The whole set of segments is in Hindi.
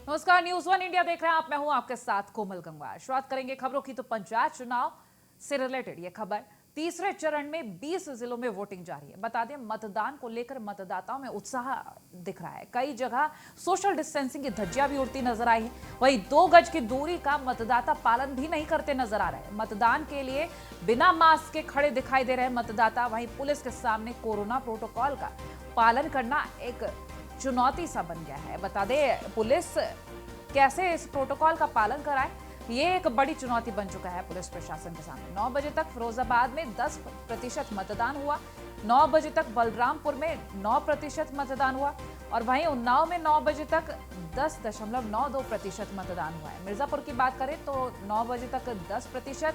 नमस्कार, न्यूज वन इंडिया देख रहे हैं आप। मैं हूं आपके साथ कोमल गंगवार। शुरुआत करेंगे खबरों की तो पंचायत चुनाव से रिलेटेड ये खबर। तीसरे चरण में 20 जिलों में वोटिंग जारी है। बता दें, मतदान को लेकर मतदाताओं में उत्साह दिख रहा है। कई जगह सोशल डिस्टेंसिंग की धज्जियां भी उड़ती नजर आई है। वहीं 2 गज की दूरी का मतदाता पालन भी नहीं करते नजर आ रहे हैं। मतदान के लिए बिना मास्क के खड़े दिखाई दे रहे हैं मतदाता। वहीं पुलिस के सामने कोरोना प्रोटोकॉल का पालन करना एक चुनौती सा बन गया है। बता दें, पुलिस कैसे इस प्रोटोकॉल का पालन कराए, ये एक बड़ी चुनौती बन चुका है पुलिस प्रशासन के सामने। 9 बजे तक फिरोजाबाद में 10% मतदान हुआ। 9 बजे तक बलरामपुर में 9% मतदान हुआ और वहीं उन्नाव में 9 बजे तक 10.92% मतदान हुआ है। मिर्जापुर की बात करें तो 9 बजे तक 10%,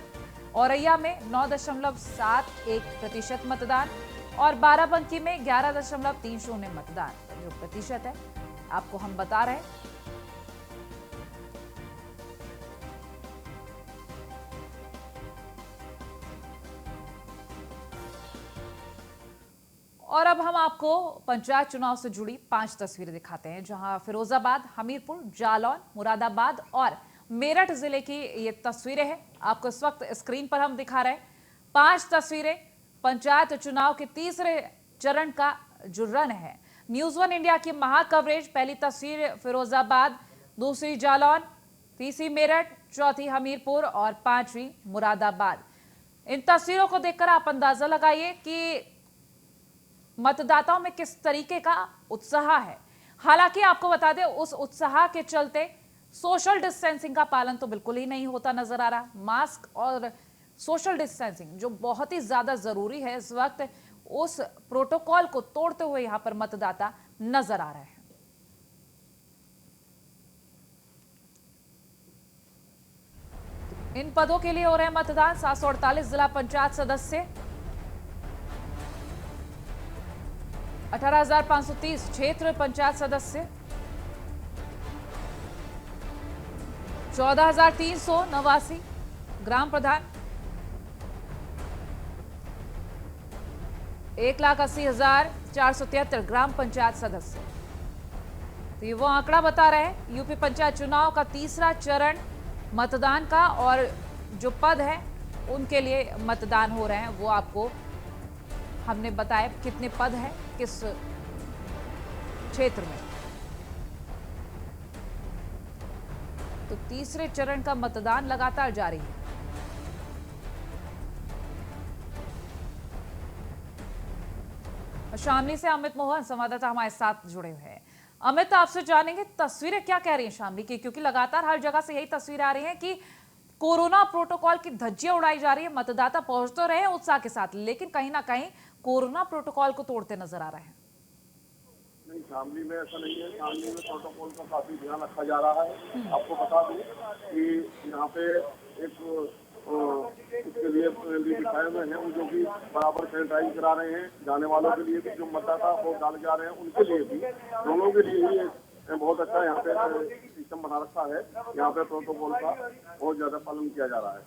औरैया में 9.71% मतदान और बाराबंकी में 11.30 मतदान जो प्रतिशत है आपको हम बता रहे हैं। और अब हम आपको पंचायत चुनाव से जुड़ी 5 तस्वीरें दिखाते हैं, जहां फिरोजाबाद, हमीरपुर, जालौन, मुरादाबाद और मेरठ जिले की ये तस्वीरें हैं। आपको इस वक्त स्क्रीन पर हम दिखा रहे हैं 5 तस्वीरें पंचायत चुनाव के तीसरे चरण का जो रन है। न्यूज वन इंडिया की महा कवरेज। पहली तस्वीर फिरोजाबाद, दूसरी जालौन, तीसरी मेरठ, चौथी हमीरपुर और 5वीं मुरादाबाद। इन तस्वीरों को देखकर आप अंदाजा लगाइए कि मतदाताओं में किस तरीके का उत्साह है। हालांकि आपको बता दें, उस उत्साह के चलते सोशल डिस्टेंसिंग का पालन तो बिल्कुल ही नहीं होता नजर आ रहा। मास्क और सोशल डिस्टेंसिंग जो बहुत ही ज्यादा जरूरी है इस वक्त, उस प्रोटोकॉल को तोड़ते हुए यहां पर मतदाता नजर आ रहे हैं। इन पदों के लिए हो रहे हैं मतदान। 748 जिला पंचायत सदस्य, 18,530 क्षेत्र पंचायत सदस्य, 14,389 ग्राम प्रधान, 1,80,473 ग्राम पंचायत सदस्य। तो ये वो आंकड़ा बता रहे हैं यूपी पंचायत चुनाव का तीसरा चरण मतदान का, और जो पद है उनके लिए मतदान हो रहे हैं वो आपको हमने बताया कितने पद हैं किस क्षेत्र में। तो तीसरे चरण का मतदान लगातार जारी है। शामली से अमित मोहन संवाददाता हमारे साथ जुड़े हुए हैं। अमित, आपसे जानेंगे तस्वीरें क्या कह रही हैं शामली की, क्योंकि लगातार हर जगह से यही तस्वीरें आ रही हैं कि कोरोना प्रोटोकॉल की धज्जियां उड़ाई जा रही है। मतदाता पहुंच तो रहे हैं उत्साह के साथ, लेकिन कहीं ना कहीं कोरोना प्रोटोकॉल को तोड़ते नजर आ रहे हैं। नहीं, शामली में ऐसा नहीं है। शामली में प्रोटोकॉल का काफी ध्यान रखा जा रहा है। आपको बता दूं कि यहाँ पे एक इसके लिए दिखाए हुए हैं वो जो कि बराबर सैनिटाइज करा रहे हैं। जाने वालों के लिए भी, जो मतदाता वोट डाले जा रहे हैं उनके लिए भी, दोनों के लिए ही बहुत अच्छा यहाँ पे सिस्टम बना रखा है। यहाँ पे प्रोटोकॉल का बहुत ज्यादा पालन किया जा रहा है।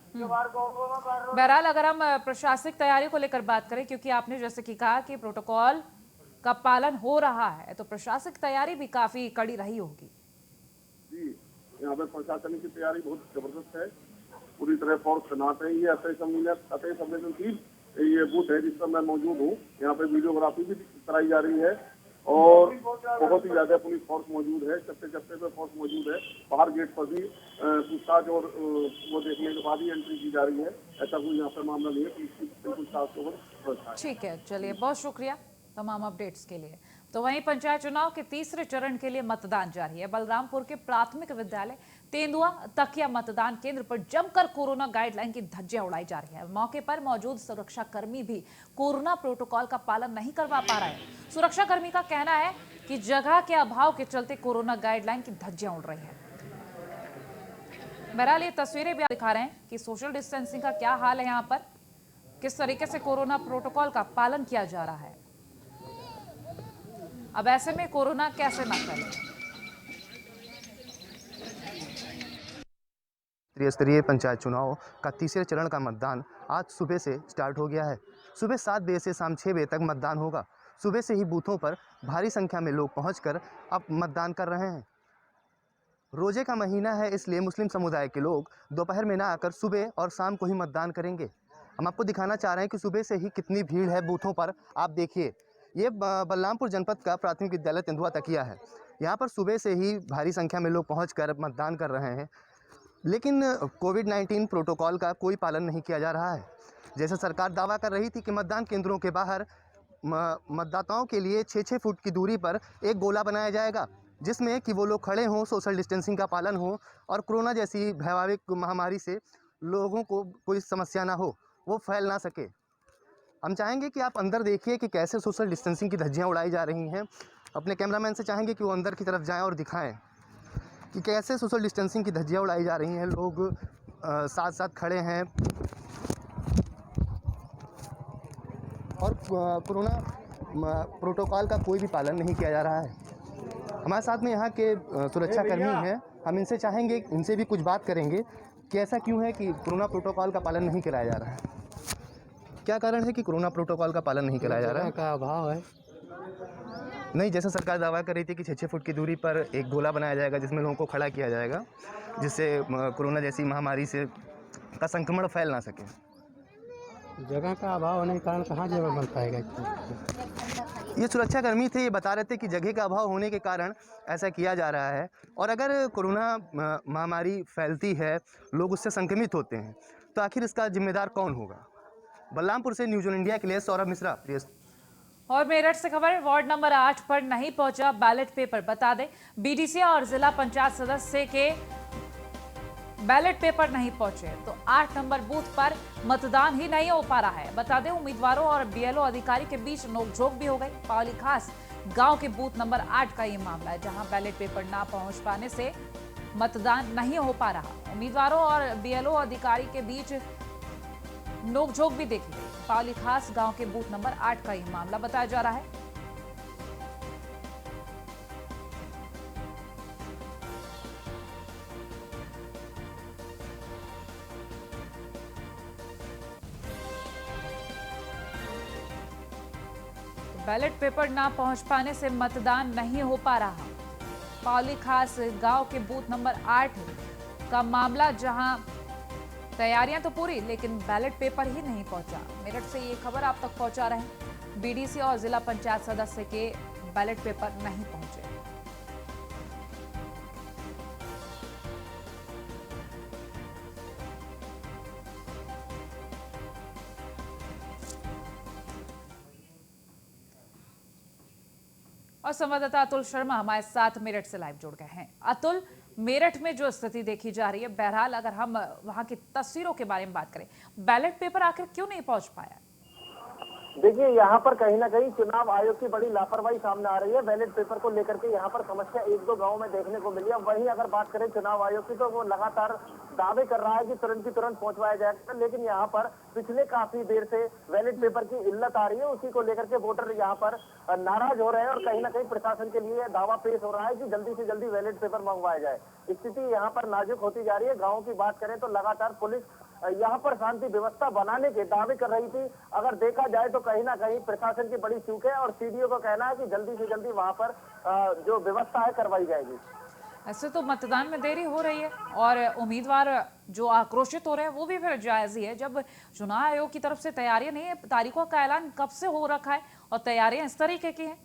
बहरहाल, अगर हम प्रशासनिक तैयारी को लेकर बात करें, क्योंकि आपने जैसे कि कहा कि प्रोटोकॉल का पालन हो रहा है, तो प्रशासनिक तैयारी भी काफी कड़ी रही होगी। जी, यहाँ पे प्रशासन की तैयारी बहुत जबरदस्त है। पूरी तरह फोर्स तैनात है। ये अतः संवेदनशील ये बूथ है जिस पर मैं मौजूद हूँ। यहाँ पे वीडियोग्राफी भी कराई जा रही है और बहुत ही ज्यादा पुलिस फोर्स मौजूद है। चप्पे चप्पे पे फोर्स मौजूद है। बाहर गेट पर भी पूछताछ और वो देखने के बाद ही एंट्री की जा रही है। ऐसा कोई यहाँ पे मामला नहीं है। पुलिस की बिल्कुल साफ सुथरा। ठीक है, चलिए, बहुत शुक्रिया तमाम अपडेट्स के लिए। तो वहीं पंचायत चुनाव के तीसरे चरण के लिए मतदान जारी है। बलरामपुर के प्राथमिक विद्यालय तेंदुआ तकिया मतदान केंद्र पर जमकर कोरोना गाइडलाइन की धज्जियां उड़ाई जा रही है। मौके पर मौजूद सुरक्षा कर्मी भी कोरोना प्रोटोकॉल का पालन नहीं करवा पा रहे हैं। सुरक्षा कर्मी का कहना है कि जगह के अभाव के चलते कोरोना गाइडलाइन की धज्जियां उड़ रही है। बहरहाल, ये तस्वीरें भी दिखा रहे हैं कि सोशल डिस्टेंसिंग का क्या हाल है, यहाँ पर किस तरीके से कोरोना प्रोटोकॉल का पालन किया जा रहा है। अब ऐसे में कोरोना कैसे ना फैले। त्रिस्तरीय पंचायत चुनाव का तीसरे चरण का मतदान आज सुबह से स्टार्ट हो गया है। सुबह 7 बजे से शाम 6 बजे तक मतदान होगा। सुबह से ही बूथों पर भारी संख्या में लोग पहुंचकर अब मतदान कर रहे हैं। रोजे का महीना है, इसलिए मुस्लिम समुदाय के लोग दोपहर में ना आकर सुबह और शाम को ही मतदान करेंगे। हम आपको दिखाना चाह रहे हैं कि सुबह से ही कितनी भीड़ है बूथों पर। आप देखिए, ये बलरामपुर जनपद का प्राथमिक विद्यालय तेंदुआ तकिया है। यहाँ पर सुबह से ही भारी संख्या में लोग पहुँचकर मतदान कर रहे हैं, लेकिन कोविड-19 प्रोटोकॉल का कोई पालन नहीं किया जा रहा है। जैसे सरकार दावा कर रही थी कि मतदान केंद्रों के बाहर मतदाताओं के लिए 6-6 फुट की दूरी पर एक गोला बनाया जाएगा, जिसमें कि वो लोग खड़े हों, सोशल डिस्टेंसिंग का पालन हो और कोरोना जैसी भयावह महामारी से लोगों को कोई समस्या ना हो, वो फैल ना सके। हम चाहेंगे कि आप अंदर देखिए कि कैसे सोशल डिस्टेंसिंग की धज्जियाँ उड़ाई जा रही हैं। अपने कैमरामैन से चाहेंगे कि वो अंदर की तरफ जाएँ और दिखाएँ कि कैसे सोशल डिस्टेंसिंग की धज्जियाँ उड़ाई जा रही हैं। लोग साथ साथ खड़े हैं और कोरोना प्रोटोकॉल का कोई भी पालन नहीं किया जा रहा है। हमारे साथ में यहाँ के सुरक्षा कर्मी हैं, हम इनसे चाहेंगे, इनसे भी कुछ बात करेंगे कि ऐसा क्यों है कि कोरोना प्रोटोकॉल का पालन नहीं कराया जा रहा है। क्या कारण है कि कोरोना प्रोटोकॉल का पालन नहीं कराया जा रहा है? का अभाव है। नहीं, जैसा सरकार दावा कर रही थी कि 6-6 फुट की दूरी पर एक गोला बनाया जाएगा, जिसमें लोगों को खड़ा किया जाएगा, जिससे कोरोना जैसी महामारी से का संक्रमण फैल ना सके। जगह का अभाव होने के कारण कहाँ जगह बन पाएगा इतना। ये सुरक्षाकर्मी थे, ये बता रहे थे कि जगह का अभाव होने के कारण ऐसा किया जा रहा है, और अगर कोरोना महामारी फैलती है, लोग उससे संक्रमित होते हैं, तो आखिर इसका जिम्मेदार कौन होगा। बलरामपुर से न्यूज़ ऑन इंडिया के लिए सौरभ मिश्रा। और मेरठ से खबर, वार्ड नंबर 8 पर नहीं पहुंचा बैलेट पेपर। बता दें, बीडीसी और जिला पंचायत सदस्य के बैलेट पेपर नहीं पहुंचे, तो 8 नंबर बूथ पर मतदान ही नहीं हो पा रहा है। बता दें, उम्मीदवारों और बीएलओ अधिकारी के बीच नोकझोंक भी हो गई। पावली खास गांव के बूथ नंबर 8 का ये मामला है, जहां बैलेट पेपर ना पहुंच पाने से मतदान नहीं हो पा रहा। उम्मीदवारों और बीएलओ अधिकारी के बीच नोकझोंक भी देखी गई। पावली खास गांव के बूथ नंबर 8 का ये मामला बताया जा रहा है। बैलेट पेपर ना पहुंच पाने से मतदान नहीं हो पा रहा। पावली खास गांव के बूथ नंबर 8 का मामला, जहां तैयारियां तो पूरी, लेकिन बैलेट पेपर ही नहीं पहुंचा। मेरठ से ये खबर आप तक पहुंचा रहे हैं, बीडीसी और जिला पंचायत सदस्य के बैलेट पेपर नहीं पहुंचे। और संवाददाता अतुल शर्मा हमारे साथ मेरठ से लाइव जुड़ गए हैं। अतुल, मेरठ में जो स्थिति देखी जा रही है, बहरहाल अगर हम वहां की तस्वीरों के बारे में बात करें, बैलेट पेपर आखिर क्यों नहीं पहुंच पाया? देखिए, यहाँ पर कहीं ना कहीं चुनाव आयोग की बड़ी लापरवाही सामने आ रही है। बैलेट पेपर को लेकर के यहाँ पर समस्या 1-2 गांव में देखने को मिली है। वहीं अगर बात करें चुनाव आयोग की, तो वो लगातार दावे कर रहा है कि तुरंत की तुरंत पहुंचवाया जाएगा, लेकिन यहाँ पर पिछले काफी देर से बैलेट पेपर की इल्लत आ रही है। उसी को लेकर के वोटर यहाँ पर नाराज हो रहे हैं, और कहीं ना कहीं प्रशासन के लिए दावा पेश हो रहा है कि जल्दी से जल्दी बैलेट पेपर मंगवाया जाए। स्थिति यहाँ पर नाजुक होती जा रही है। गाँव की बात करें तो लगातार पुलिस यहाँ पर शांति व्यवस्था बनाने के दावे कर रही थी। अगर देखा जाए तो कहीं ना कहीं प्रशासन की बड़ी चूक है, और सीडीओ का कहना है कि जल्दी से जल्दी वहां पर जो व्यवस्था है करवाई जाएगी। ऐसे तो मतदान में देरी हो रही है, और उम्मीदवार जो आक्रोशित हो रहे हैं वो भी फिर जायज ही है। जब चुनाव आयोग की तरफ से तैयारियां नहीं है, तारीखों का ऐलान कब से हो रखा है और तैयारियां इस तरीके की हैं।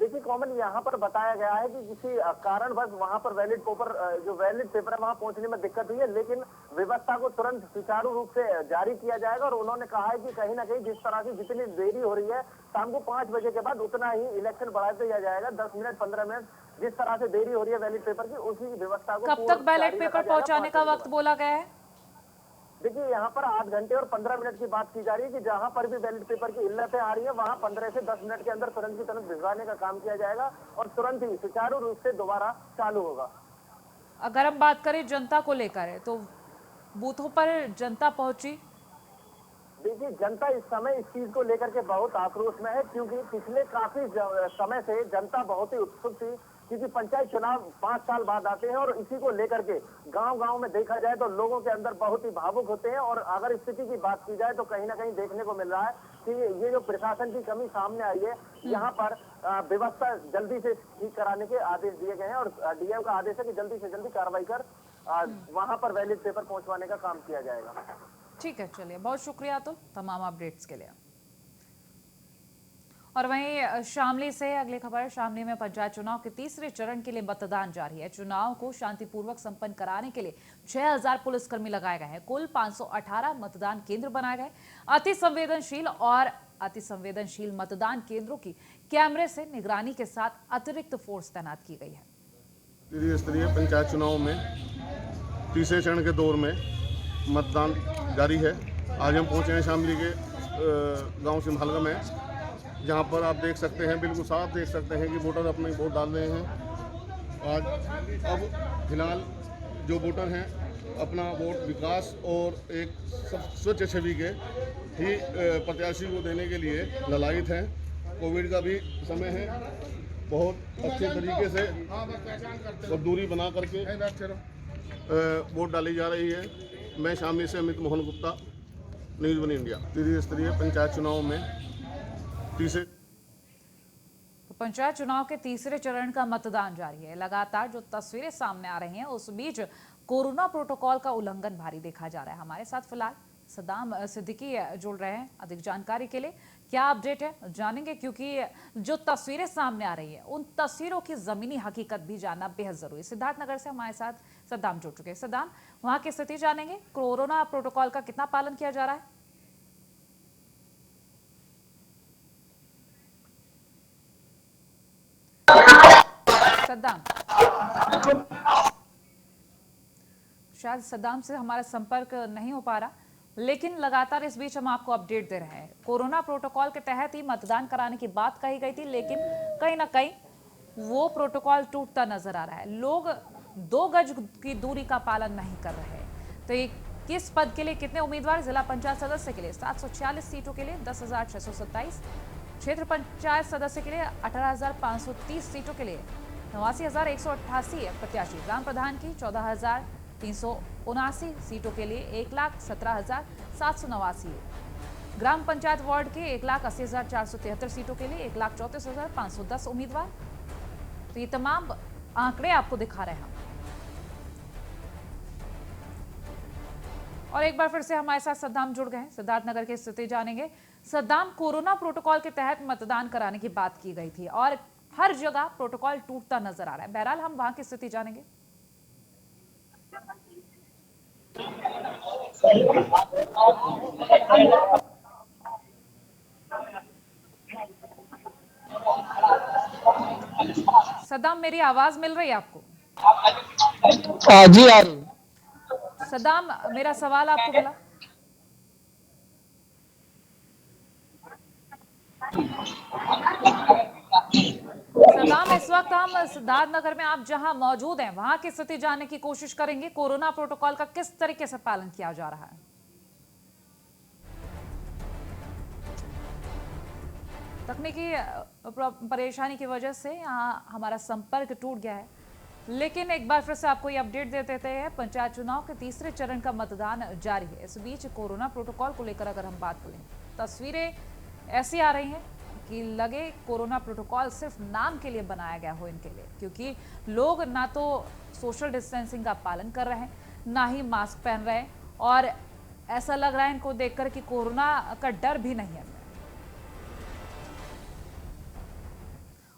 देखिए कॉमन, यहाँ पर बताया गया है कि किसी कारणवश वहां पर बैलेट पेपर है वहां पहुंचने में दिक्कत हुई है, लेकिन व्यवस्था को तुरंत सुचारू रूप से जारी किया जाएगा। और उन्होंने कहा है कि कहीं ना कहीं जिस तरह की जितनी देरी हो रही है, शाम को 5 बजे के बाद उतना ही इलेक्शन बढ़ा दिया जाएगा। 10 मिनट 15 मिनट जिस तरह से देरी हो रही है बैलेट पेपर की, उसी व्यवस्था को कब तक बैलेट पेपर पहुंचाने का वक्त बोला गया है? देखिए, यहाँ पर 8 घंटे और 15 मिनट की बात की जा रही है कि जहाँ पर भी बैलेट पेपर की इल्लतें आ रही है, वहाँ 15 से 10 मिनट के अंदर तुरंत की तुरंत भिजवाने का काम किया जाएगा, और तुरंत ही सुचारू रूप से दोबारा चालू होगा। अगर हम बात करें जनता को लेकर, तो बूथों पर जनता पहुंची? देखिए, जनता इस समय इस चीज को लेकर के बहुत आक्रोश में है, क्योंकि पिछले काफी समय से जनता बहुत ही उत्सुक थी, क्योंकि पंचायत चुनाव 5 साल बाद आते हैं, और इसी को लेकर के गांव-गांव में देखा जाए तो लोगों के अंदर बहुत ही भावुक होते हैं। और अगर स्थिति की बात की जाए तो कहीं ना कहीं देखने को मिल रहा है कि ये जो प्रशासन की कमी सामने आई है, यहाँ पर व्यवस्था जल्दी से ठीक कराने के आदेश दिए गए हैं और डीएम का आदेश है कि जल्दी से जल्दी कार्रवाई कर वहां पर बैलेट पेपर पहुंचवाने का काम किया जाएगा। ठीक है, चलिए, बहुत शुक्रिया अतुल तमाम अपडेट्स के लिए। और वहीं शामली से अगली खबर। शामली में पंचायत चुनाव के तीसरे चरण के लिए मतदान जारी है। चुनाव को शांतिपूर्वक संपन्न कराने के लिए 6000 पुलिसकर्मी लगाए गए हैं। कुल 518 मतदान केंद्र बनाए गए। अति संवेदनशील मतदान केंद्रों की कैमरे से निगरानी के साथ अतिरिक्त फोर्स तैनात की गई है। त्रिस्तरीय पंचायत चुनाव में तीसरे चरण के दौर में मतदान जारी है। आज हम पहुंचे हैं शामली के गांव सिमहलगा में, जहां पर आप देख सकते हैं, बिल्कुल साफ देख सकते हैं कि वोटर अपने वोट डाल रहे हैं। आज अब फिलहाल जो वोटर हैं अपना वोट विकास और एक स्वच्छ छवि के ही प्रत्याशी को देने के लिए ललायित हैं। कोविड का भी समय है, बहुत अच्छे तरीके से और दूरी बना करके वोट डाली जा रही है। मैं शामली से Amit Mohan Gupta, news one India. त्रिस्तरीय पंचायत चुनाव में पंचायत चुनाव के तीसरे चरण का मतदान जारी है। लगातार जो तस्वीरें सामने आ रही हैं, उस बीच कोरोना प्रोटोकॉल का उल्लंघन भारी देखा जा रहा है। हमारे साथ फिलहाल सद्दाम सिद्दीकी जुड़ रहे हैं अधिक जानकारी के लिए। क्या अपडेट है जानेंगे, क्योंकि जो तस्वीरें सामने आ रही है उन तस्वीरों की जमीनी हकीकत भी जानना बेहद जरूरी। सिद्धार्थनगर से हमारे साथ सद्दाम जुड़ चुके हैं। सद्दाम, वहां की स्थिति जानेंगे, कोरोना प्रोटोकॉल का कितना पालन किया जा रहा है? सद्दाम, शायद सद्दाम से हमारा संपर्क नहीं हो पा रहा, लेकिन लगातार इस बीच हम आपको अपडेट दे रहे हैं। कोरोना प्रोटोकॉल के तहत ही मतदान कराने की बात कही गई थी, लेकिन कहीं ना कहीं वो प्रोटोकॉल टूटता नजर आ रहा है। लोग 2 गज की दूरी का पालन नहीं कर रहे हैं। तो ये किस पद के लिए कितने उम्मीदवार? जिला पंचायत सदस्य के लिए 746 सीटों के लिए 10,627, क्षेत्र पंचायत सदस्य के लिए 18,530 सीटों के लिए 89,188 प्रत्याशी, ग्राम प्रधान की 14,379 सीटों के लिए 1,17,789, ग्राम पंचायत वार्ड के 1,80,473 सीटों के लिए 1,34,510 उम्मीदवार। तो ये तमाम आंकड़े आपको दिखा रहे हैं हम। और एक बार फिर से हमारे साथ सद्दाम जुड़ गए हैं, सिद्धार्थनगर की स्थिति जानेंगे। सद्दाम, कोरोना प्रोटोकॉल के तहत मतदान कराने की बात की गई थी और हर जगह प्रोटोकॉल टूटता नजर आ रहा है। बहरहाल हम वहां की स्थिति जानेंगे। सद्दाम, मेरी आवाज मिल रही है आपको? जी आ रही। सद्दाम, मेरा सवाल आपको मिला? सद्दाम, इस वक्त हम सिद्धार्थनगर में, आप जहां मौजूद हैं, वहां की स्थिति जानने की कोशिश करेंगे। कोरोना प्रोटोकॉल का किस तरीके से पालन किया जा रहा है? तकनीकी परेशानी की वजह से यहां हमारा संपर्क टूट गया है, लेकिन एक बार फिर से आपको ये अपडेट दे देते हैं। पंचायत चुनाव के तीसरे चरण का मतदान जारी है। इस बीच कोरोना प्रोटोकॉल को लेकर अगर हम बात करें, तस्वीरें ऐसी आ रही हैं कि लगे कोरोना प्रोटोकॉल सिर्फ नाम के लिए बनाया गया हो इनके लिए, क्योंकि लोग ना तो सोशल डिस्टेंसिंग का पालन कर रहे हैं, ना ही मास्क पहन रहे हैं, और ऐसा लग रहा है इनको देखकर कि कोरोना का डर भी नहीं है।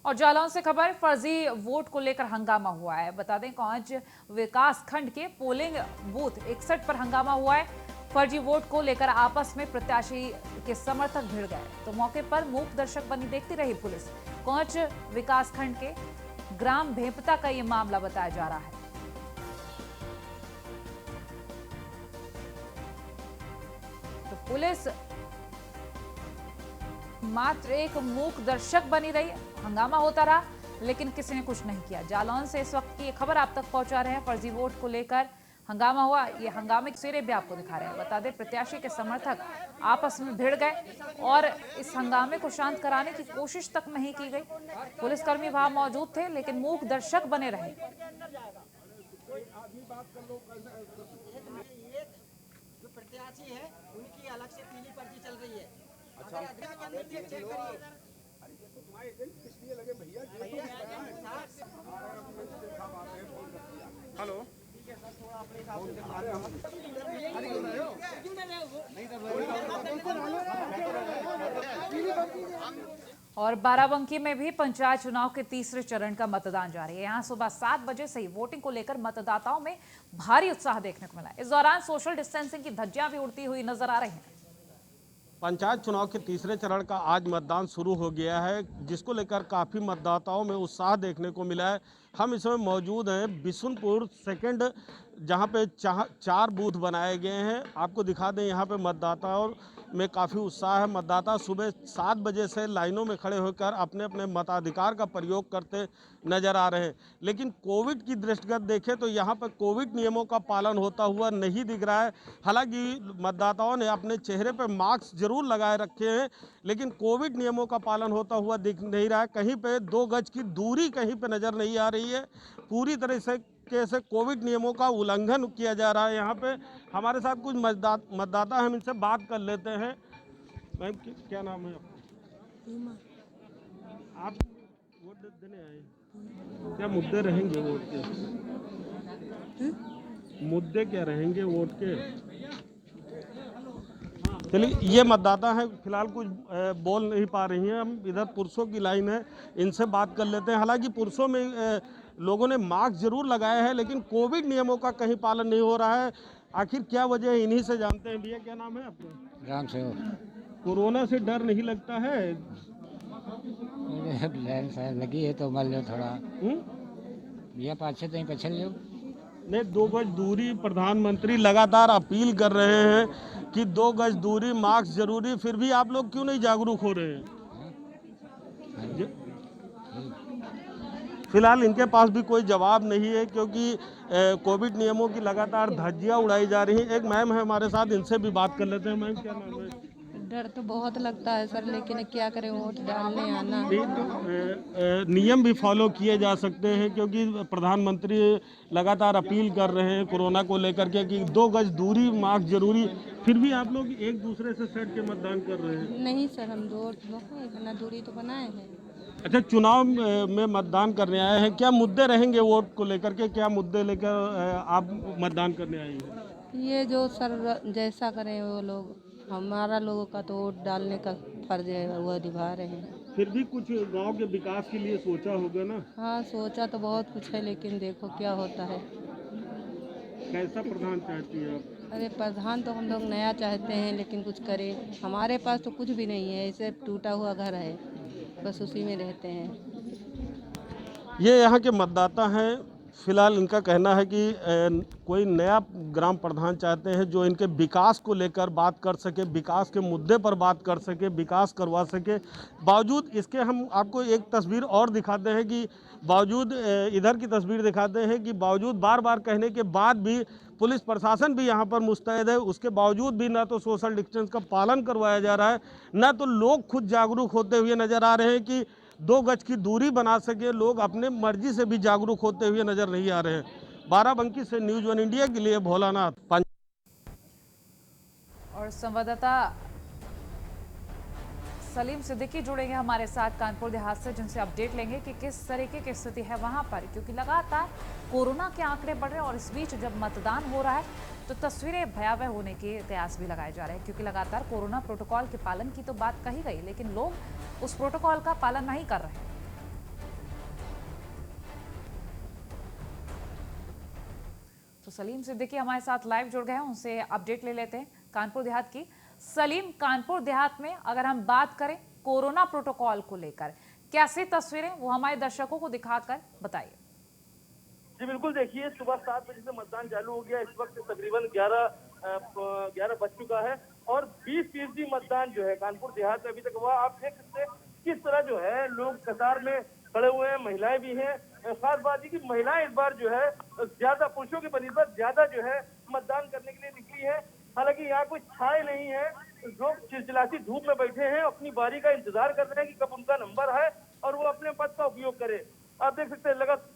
और जालौन से खबर, फर्जी वोट को लेकर हंगामा हुआ है। बता दें, कौंज विकास खंड के पोलिंग बूथ 61 पर हंगामा हुआ है। फर्जी वोट को लेकर आपस में प्रत्याशी के समर्थक भिड़ गए, तो मौके पर मूक दर्शक बनी देखती रही पुलिस। कौंज विकास खंड के ग्राम भेपता का ये मामला बताया जा रहा है। तो पुलिस मात्र एक मूक दर्शक बनी रही, हंगामा होता रहा, लेकिन किसी ने कुछ नहीं किया। जालौन से इस वक्त की ये खबर आप तक पहुंचा रहे हैं। फर्जी वोट को लेकर हंगामा हुआ, ये हंगामे की तस्वीरें भी आपको दिखा रहे हैं। बता दें, प्रत्याशी के समर्थक आपस में भिड़ गए और इस हंगामे को शांत कराने की कोशिश तक नहीं की गई। पुलिसकर्मी वहां मौजूद थे, लेकिन मूक दर्शक बने रहे। जो प्रत्याशी है उनकी अलग से पीली पर्ची चल रही है। और बाराबंकी में भी पंचायत चुनाव के तीसरे चरण का मतदान जारी है। यहां सुबह 7 बजे से ही वोटिंग को लेकर मतदाताओं में भारी उत्साह देखने को मिला। इस दौरान सोशल डिस्टेंसिंग की धज्जियां भी उड़ती हुई नजर आ रही हैं। पंचायत चुनाव के तीसरे चरण का आज मतदान शुरू हो गया है, जिसको लेकर काफ़ी मतदाताओं में उत्साह देखने को मिला है। हम इस समय मौजूद हैं बिशुनपुर सेकंड, जहां पे 4 बूथ बनाए गए हैं। आपको दिखा दें, यहां पे मतदाताओं में काफ़ी उत्साह है। मतदाता सुबह 7 बजे से लाइनों में खड़े होकर अपने अपने मताधिकार का प्रयोग करते नजर आ रहे हैं। लेकिन कोविड की दृष्टिगत देखें तो यहाँ पर कोविड नियमों का पालन होता हुआ नहीं दिख रहा है। हालांकि मतदाताओं ने अपने चेहरे पर मास्क जरूर लगाए रखे हैं, लेकिन कोविड नियमों का पालन होता हुआ दिख नहीं रहा है। कहीं पे 2 गज की दूरी कहीं पे नज़र नहीं आ रही है। पूरी तरह से कैसे कोविड नियमों का उल्लंघन किया जा रहा है। यहाँ पे हमारे साथ कुछ मतदाता, हम इनसे बात कर लेते हैं। मैम, क्या नाम है आपका? आप वोट देने आए, क्या मुद्दे रहेंगे वोट के? मुद्दे क्या रहेंगे वोट के? चलिए, ये मतदाता हैं, फिलहाल कुछ बोल नहीं पा रही हैं। हम इधर पुरुषों की लाइन है, इनसे बात कर लेते हैं। हालांकि पुरुषों में लोगों ने मास्क जरूर लगाया है, लेकिन कोविड नियमों का कहीं पालन नहीं हो रहा है। आखिर क्या वजह है, इन्हीं से जानते हैं। भैया, क्या नाम है आपका? राम से कोरोना से डर नहीं लगता है? लाइन शायद लगी है तो मान लो थोड़ा भैया 5-6 दिन पे चल लो। नहीं, 2 गज दूरी, प्रधानमंत्री लगातार अपील कर रहे हैं कि 2 गज दूरी, मास्क जरूरी, फिर भी आप लोग क्यों नहीं जागरूक हो रहे हैं? फिलहाल इनके पास भी कोई जवाब नहीं है, क्योंकि कोविड नियमों की लगातार धज्जियां उड़ाई जा रही हैं। एक मैम है हमारे साथ, इनसे भी बात कर लेते हैं। मैम, क्या नाम है? डर तो बहुत लगता है सर, लेकिन क्या करें, वोट डालने आना। नियम भी फॉलो किए जा सकते हैं, क्योंकि प्रधानमंत्री लगातार अपील कर रहे हैं कोरोना को लेकर के कि 2 गज दूरी, मास्क जरूरी, फिर भी आप लोग एक दूसरे से सट के मतदान कर रहे हैं। नहीं सर, हम इतना दूरी तो बनाए हैं। अच्छा, चुनाव में मतदान करने आए हैं, क्या मुद्दे रहेंगे वोट को लेकर के? क्या मुद्दे लेकर आप मतदान करने आए हैं? ये जो सर जैसा करें वो लोग, हमारा लोगों का तो वोट डालने का फर्ज है, वो निभा रहे हैं। फिर भी कुछ गांव के विकास के लिए सोचा होगा ना? हाँ, सोचा तो बहुत कुछ है, लेकिन देखो क्या होता है। कैसा प्रधान चाहती है आप? अरे प्रधान तो हम लोग नया चाहते हैं, लेकिन कुछ करे। हमारे पास तो कुछ भी नहीं है, ऐसे टूटा हुआ घर है, बस उसी में रहते हैं। ये यहाँ के मतदाता हैं। फिलहाल इनका कहना है कि कोई नया ग्राम प्रधान चाहते हैं जो इनके विकास को लेकर बात कर सके, विकास के मुद्दे पर बात कर सके, विकास करवा सके। बावजूद इसके हम आपको एक तस्वीर और दिखाते हैं कि बावजूद इधर की तस्वीर दिखाते हैं कि बावजूद बार बार कहने के बाद भी पुलिस प्रशासन भी यहाँ पर मुस्तैद है। उसके बावजूद भी ना तो सोशल डिस्टेंस का पालन करवाया जा रहा है, ना तो लोग खुद जागरूक होते हुए नजर आ रहे हैं कि 2 गज की दूरी बना सके। लोग अपने मर्जी से भी जागरूक होते हुए नजर नहीं आ रहे हैं। बाराबंकी से न्यूज़ 1 इंडिया के लिए भोलानाथ। और संवाददाता सलीम सिद्दीकी जुड़ेंगे हमारे साथ कानपुर देहात से, जिनसे अपडेट लेंगे कि किस तरीके की स्थिति है वहां पर, क्योंकि लगातार कोरोना के आंकड़े बढ़ रहे हैं और इस बीच जब मतदान हो रहा है तो तस्वीरें भयावह होने के कयास भी लगाए जा रहे हैं, क्योंकि लगातार कोरोना प्रोटोकॉल के पालन की तो बात कही गई, लेकिन लोग उस प्रोटोकॉल का पालन नहीं कर रहे हैं। तो सलीम सिद्दीकी हमारे साथ लाइव जुड़ गए हैं, उनसे अपडेट ले लेते हैं कानपुर देहात की। सलीम, कानपुर देहात में अगर हम बात करें कोरोना प्रोटोकॉल को लेकर, कैसी तस्वीरें वो हमारे दर्शकों को दिखाकर बताइए। जी बिल्कुल, देखिए सुबह 7 बजे से मतदान चालू हो गया। इस वक्त तकरीबन 11 बज चुका है और 20% मतदान जो है कानपुर देहात में अभी तक हुआ। आप देख सकते हैं किस तरह जो है लोग कतार में खड़े हुए हैं, महिलाएं भी हैं। खास बात है कि महिलाएं इस बार जो है ज्यादा पुरुषों के बनिस्बत ज्यादा जो है मतदान करने के लिए निकली है। हालांकि यहाँ कोई छाए नहीं है, लोग चिलचिलाती धूप में बैठे हैं, अपनी बारी का इंतजार कर रहे हैं कि कब उनका नंबर है और वो अपने पद का उपयोग करें। आप देख सकते हैं लगातार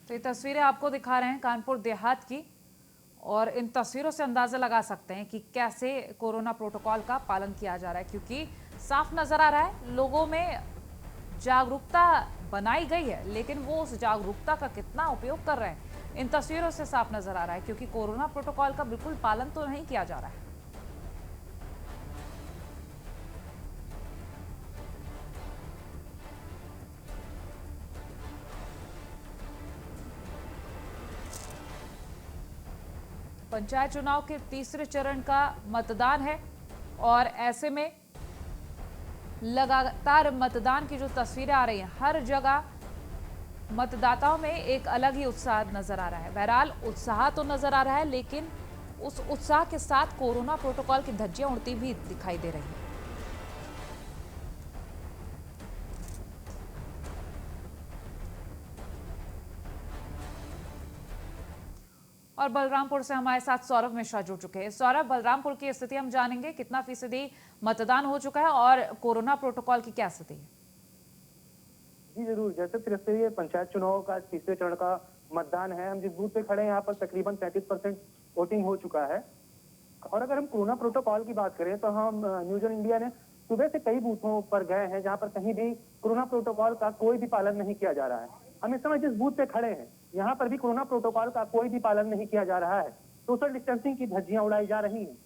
तो ये तस्वीरें आपको दिखा रहे हैं कानपुर देहात की, और इन तस्वीरों से अंदाजा लगा सकते हैं कि कैसे कोरोना प्रोटोकॉल का पालन किया जा रहा है, क्योंकि साफ नजर आ रहा है लोगों में जागरूकता बनाई गई है, लेकिन वो उस जागरूकता का कितना उपयोग कर रहे हैं इन तस्वीरों से साफ नजर आ रहा है, क्योंकि कोरोना प्रोटोकॉल का बिल्कुल पालन तो नहीं किया जा रहा है। पंचायत चुनाव के तीसरे चरण का मतदान है, और ऐसे में लगातार मतदान की जो तस्वीरें आ रही हैं, हर जगह मतदाताओं में एक अलग ही उत्साह नजर आ रहा है। बहरहाल उत्साह तो नजर आ रहा है, लेकिन उस उत्साह के साथ कोरोना प्रोटोकॉल की धज्जियां उड़ती भी दिखाई दे रही हैं। और बलरामपुर से हमारे साथ सौरभ मिश्रा जुड़ चुके हैं। सौरभ, बलरामपुर की स्थिति हम जानेंगे, कितना फीसदी मतदान हो चुका है और कोरोना प्रोटोकॉल की क्या स्थिति है? जी जरूर, जैसे त्रिस्तरीय पंचायत चुनाव का तीसरे चरण का मतदान है, हम जिस बूथ पे खड़े हैं यहाँ पर तकरीबन 33% वोटिंग हो चुका है। और अगर हम कोरोना प्रोटोकॉल की बात करें तो हम न्यूज ऑन इंडिया ने सुबह से कई बूथों पर गए हैं जहाँ पर कहीं भी कोरोना प्रोटोकॉल का कोई भी पालन नहीं किया जा रहा है। हम इस समय जिस बूथ पे खड़े हैं यहाँ पर भी कोरोना प्रोटोकॉल का कोई भी पालन नहीं किया जा रहा है। सोशल डिस्टेंसिंग की धज्जियां उड़ाई जा रही हैं।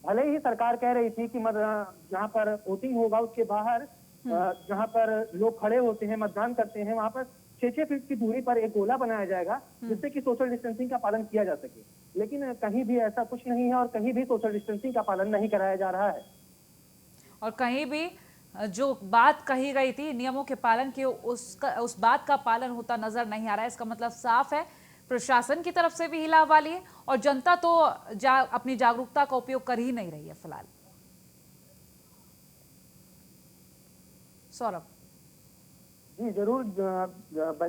भले ही सरकार कह रही थी कि जहाँ पर वोटिंग होगा उसके बाहर जहाँ पर लोग खड़े होते हैं मतदान करते हैं वहाँ पर 6-6 फीट की दूरी पर एक गोला बनाया जाएगा जिससे कि सोशल डिस्टेंसिंग का पालन किया जा सके, लेकिन कहीं भी ऐसा कुछ नहीं है और कहीं भी सोशल डिस्टेंसिंग का पालन नहीं कराया जा रहा है। और कहीं भी जो बात कही गई थी नियमों के पालन की, उस बात का पालन होता नजर नहीं आ रहा है। इसका मतलब साफ है, प्रशासन की तरफ से भी हिलावाली है और जनता तो अपनी जागरूकता का उपयोग कर ही नहीं रही है फिलहाल। सौरभ जी जरूर,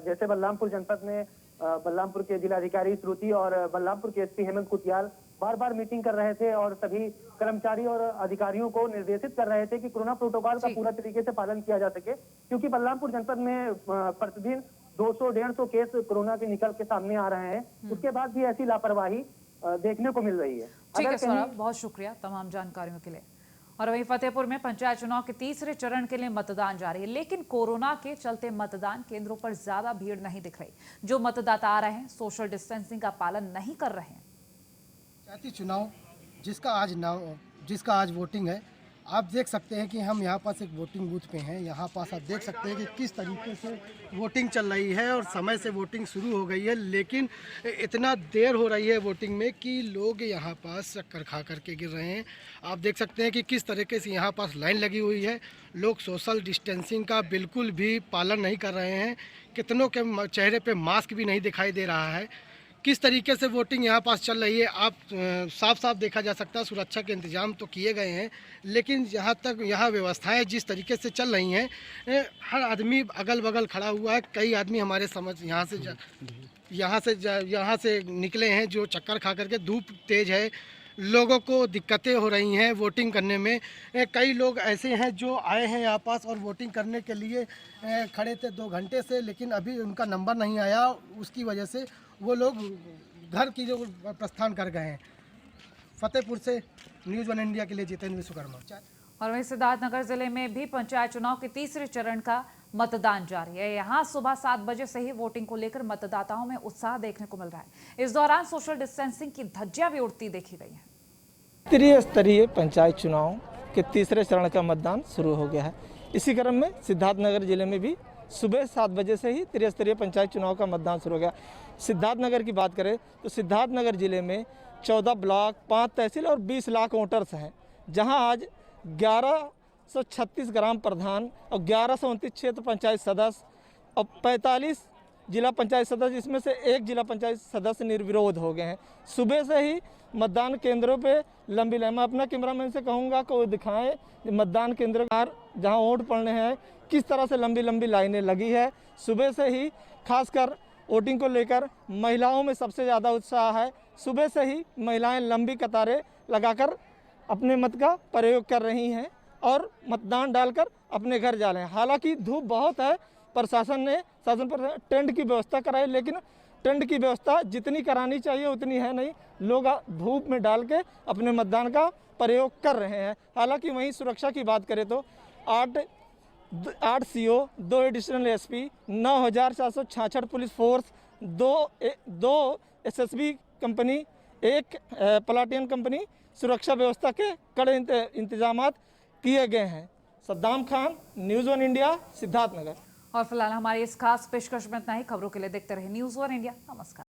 जैसे बलरामपुर जनपद में बलरामपुर के जिलाधिकारी श्रुति और बलरामपुर के एसपी हेमंत कुतियाल बार बार मीटिंग कर रहे थे और सभी कर्मचारी और अधिकारियों को निर्देशित कर रहे थे कि कोरोना प्रोटोकॉल का पूरा तरीके से पालन किया जा सके, क्योंकि बलरामपुर जनपद में प्रतिदिन 200-150 केस कोरोना के निकल के सामने आ रहे हैं। उसके बाद भी ऐसी लापरवाही देखने को मिल रही है। ठीक है सौरभ, बहुत शुक्रिया तमाम जानकारियों के लिए। और वहीं फतेहपुर में पंचायत चुनाव के तीसरे चरण के लिए मतदान जारी है, लेकिन कोरोना के चलते मतदान केंद्रों पर ज्यादा भीड़ नहीं दिख रही। जो मतदाता आ रहे हैं सोशल डिस्टेंसिंग का पालन नहीं कर रहे हैं। पंचायती चुनाव जिसका आज वोटिंग है, आप देख सकते हैं कि हम यहाँ पास एक वोटिंग बूथ पे हैं। यहाँ पास आप देख सकते हैं कि किस तरीके से वोटिंग चल रही है और समय से वोटिंग शुरू हो गई है, लेकिन इतना देर हो रही है वोटिंग में कि लोग यहाँ पास चक्कर खा करके गिर रहे हैं। आप देख सकते हैं कि किस तरीके से यहाँ पास लाइन लगी हुई है। लोग सोशल डिस्टेंसिंग का बिल्कुल भी पालन नहीं कर रहे हैं। कितनों के चेहरे पे मास्क भी नहीं दिखाई दे रहा है। किस तरीके से वोटिंग यहाँ पास चल रही है आप साफ साफ देखा जा सकता है। सुरक्षा के इंतजाम तो किए गए हैं, लेकिन जहाँ तक यहाँ व्यवस्थाएं जिस तरीके से चल रही हैं, हर आदमी अगल बगल खड़ा हुआ है। कई आदमी हमारे यहाँ से निकले हैं जो चक्कर खा करके, धूप तेज है, लोगों को दिक्कतें हो रही हैं वोटिंग करने में। कई लोग ऐसे हैं जो आए हैं यहाँ पास और वोटिंग करने के लिए खड़े थे 2 घंटे से, लेकिन अभी उनका नंबर नहीं आया। उसकी वजह से वो लोग घर की जो प्रस्थान कर गए हैं। फतेहपुर से न्यूज़ वन इंडिया के लिए जितेंद्र विश्वकर्मा। और वहीं सिद्धार्थनगर जिले में भी पंचायत चुनाव के तीसरे चरण का मतदान जारी है। यहाँ सुबह 7 बजे से ही वोटिंग को लेकर मतदाताओं में उत्साह देखने को मिल रहा है। इस दौरान सोशल डिस्टेंसिंग की धज्जियां भी उड़ती देखी गई हैं। त्रिस्तरीय पंचायत चुनाव के तीसरे चरण का मतदान शुरू हो गया है। इसी क्रम में सिद्धार्थनगर जिले में भी सुबह 7 बजे से ही त्रिस्तरीय पंचायत चुनाव का मतदान शुरू हो गया। सिद्धार्थनगर की बात करें तो सिद्धार्थनगर जिले में 14 ब्लॉक, 5 तहसील और 20 लाख वोटर्स हैं, जहां आज 1136 ग्राम प्रधान और 1129 क्षेत्र पंचायत सदस्य और 45 जिला पंचायत सदस्य, इसमें से 1 जिला पंचायत सदस्य निर्विरोध हो गए हैं। सुबह से ही मतदान केंद्रों पे लंबी लाइन, मैं अपना कैमरामैन से कहूँगा कि वो दिखाएं मतदान केंद्र जहाँ वोट पड़ने हैं किस तरह से लंबी लंबी लाइनें लगी है। सुबह से ही खासकर वोटिंग को लेकर महिलाओं में सबसे ज़्यादा उत्साह है। सुबह से ही महिलाएं लंबी कतारें लगाकर अपने मत का प्रयोग कर रही हैं और मतदान डालकर अपने घर जा रहे हैं। हालांकि धूप बहुत है, प्रशासन ने टेंट की व्यवस्था कराई, लेकिन टेंट की व्यवस्था जितनी करानी चाहिए उतनी है नहीं, लोग धूप में डाल के अपने मतदान का प्रयोग कर रहे हैं। हालांकि वहीं सुरक्षा की बात करें तो 8 CO, 2 additional SP, 9,466 police force, 2 SSB company, 1 platoon company सुरक्षा व्यवस्था के कड़े इंतजामात किए गए हैं। सद्दाम खान, न्यूज़ 1 इंडिया, सिद्धार्थनगर। और फिलहाल हमारी इस खास पेशकश में इतना ही। खबरों के लिए देखते रहे न्यूज़ 1 इंडिया। नमस्कार।